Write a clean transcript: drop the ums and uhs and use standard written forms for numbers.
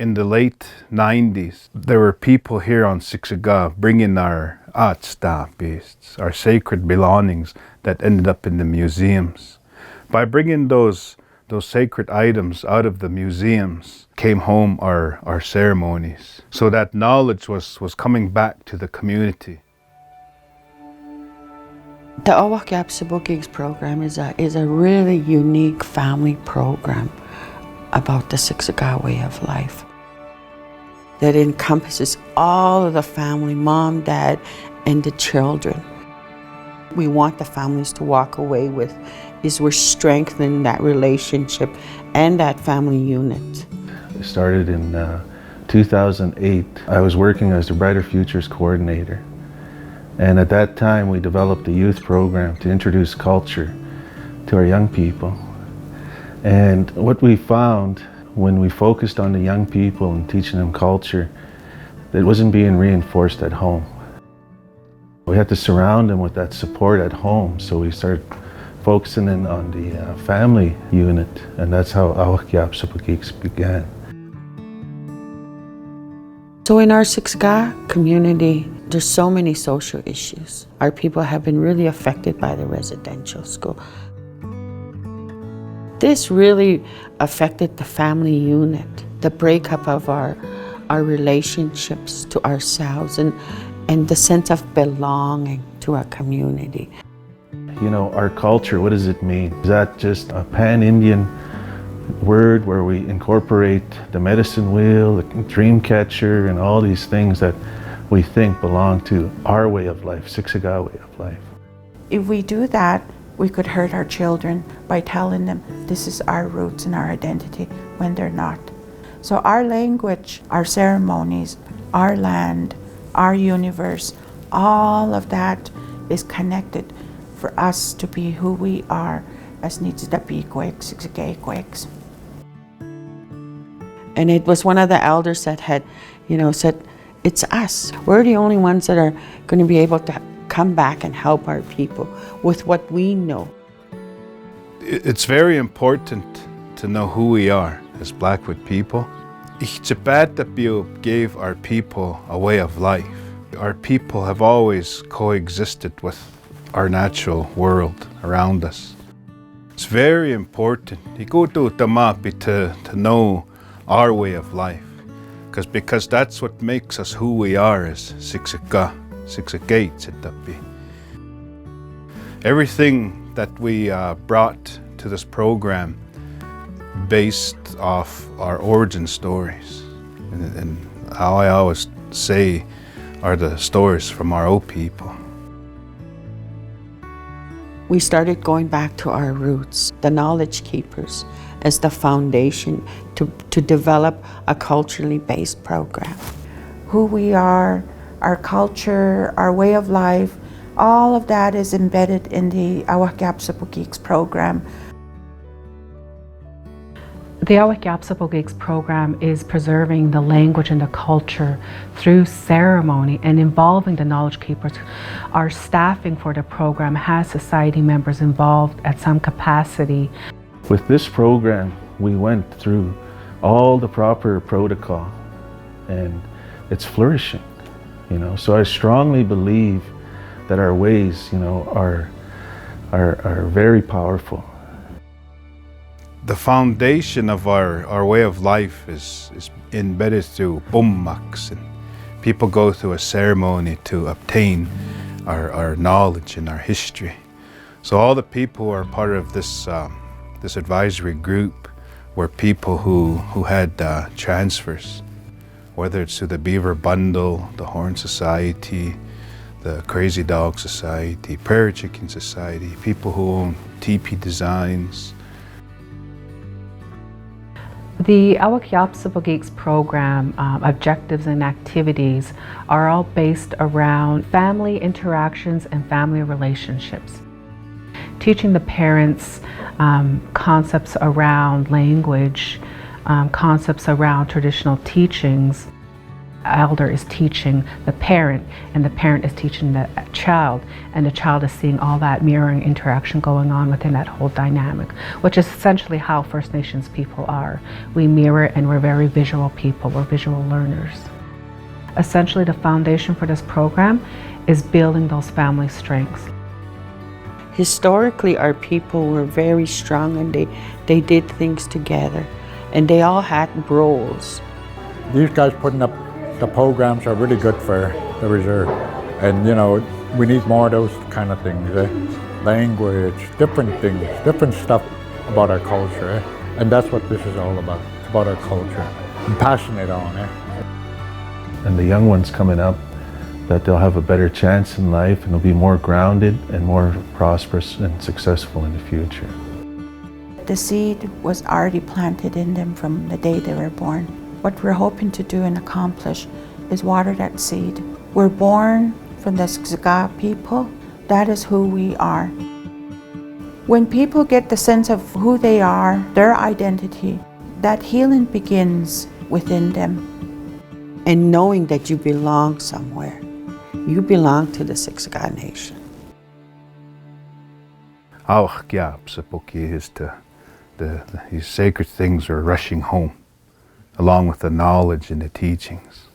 In the late 90s, there were people here on Siksika bringing our beasts, our sacred belongings that ended up in the museums. By bringing those sacred items out of the museums came home our ceremonies. So that knowledge was coming back to the community. The Awahkiyapsopokiiyiks program is a really unique family program about the Siksika way of life that encompasses all of the family, mom, dad, and the children. We want the families to walk away with is we're strengthening that relationship and that family unit. It started in 2008. I was working as the Brighter Futures coordinator. And at that time, we developed a youth program to introduce culture to our young people. And what we found when we focused on the young people and teaching them culture, it wasn't being reinforced at home. We had to surround them with that support at home, so we started focusing in on the family unit, and that's how Awahkiyapsopokiiyiks began. So in our Siksika community, there's so many social issues. Our people have been really affected by the residential school. This really affected the family unit, the breakup of our relationships to ourselves and the sense of belonging to our community. You know, our culture, what does it mean? Is that just a pan-Indian word where we incorporate the medicine wheel, the dream catcher, and all these things that we think belong to our way of life, Siksika way of life? If we do that, we could hurt our children by telling them this is our roots and our identity when they're not. So our language, our ceremonies, our land, our universe, all of that is connected for us to be who we are as Siksika Siksika. And it was one of the elders that had, said, it's us. We're the only ones that are going to be able to come back and help our people with what we know. It's very important to know who we are as Blackfoot people. Awahkiyapsopokiiyiks gave our people a way of life. Our people have always coexisted with our natural world around us. It's very important to know our way of life, because that's what makes us who we are as Siksika Siksika. Everything that we brought to this program based off our origin stories, and how I always say are the stories from our old people. We started going back to our roots, the knowledge keepers, as the foundation to develop a culturally based program. Who we are, our culture, our way of life, all of that is embedded in the Awahkiyapsopokiiyiks program. The Awahkiyapsopokiiyiks program is preserving the language and the culture through ceremony and involving the knowledge keepers. Our staffing for the program has society members involved at some capacity. With this program, we went through all the proper protocol, and it's flourishing. So I strongly believe that our ways, are very powerful. The foundation of our way of life is embedded through bummaks, and people go through a ceremony to obtain our knowledge and our history. So all the people who are part of this advisory group were people who had transfers, whether it's to the Beaver Bundle, the Horn Society, the Crazy Dog Society, Prairie Chicken Society, people who own TP Designs. The Awahkiyapsopokiiyiks program objectives and activities are all based around family interactions and family relationships. Teaching the parents concepts around language, concepts around traditional teachings. elder is teaching the parent, and the parent is teaching the child, and the child is seeing all that mirroring interaction going on within that whole dynamic, which is essentially how First Nations people are. We mirror, and we're very visual people, we're visual learners. Essentially, the foundation for this program is building those family strengths. Historically, our people were very strong, and they did things together, and they all had roles. These guys putting up the programs are really good for the reserve. And you know, we need more of those kind of things. Language, different things, different stuff about our culture. And that's what this is all about. It's about our culture. I'm passionate on it. And the young ones coming up, that they'll have a better chance in life and they'll be more grounded and more prosperous and successful in the future. The seed was already planted in them from the day they were born. What we're hoping to do and accomplish is water that seed. We're born from the Siksika people. That is who we are. When people get the sense of who they are, their identity, that healing begins within them. And knowing that you belong somewhere. You belong to the Siksika nation. Awahkiyapsopokiiyiks is these sacred things are rushing home, along with the knowledge and the teachings.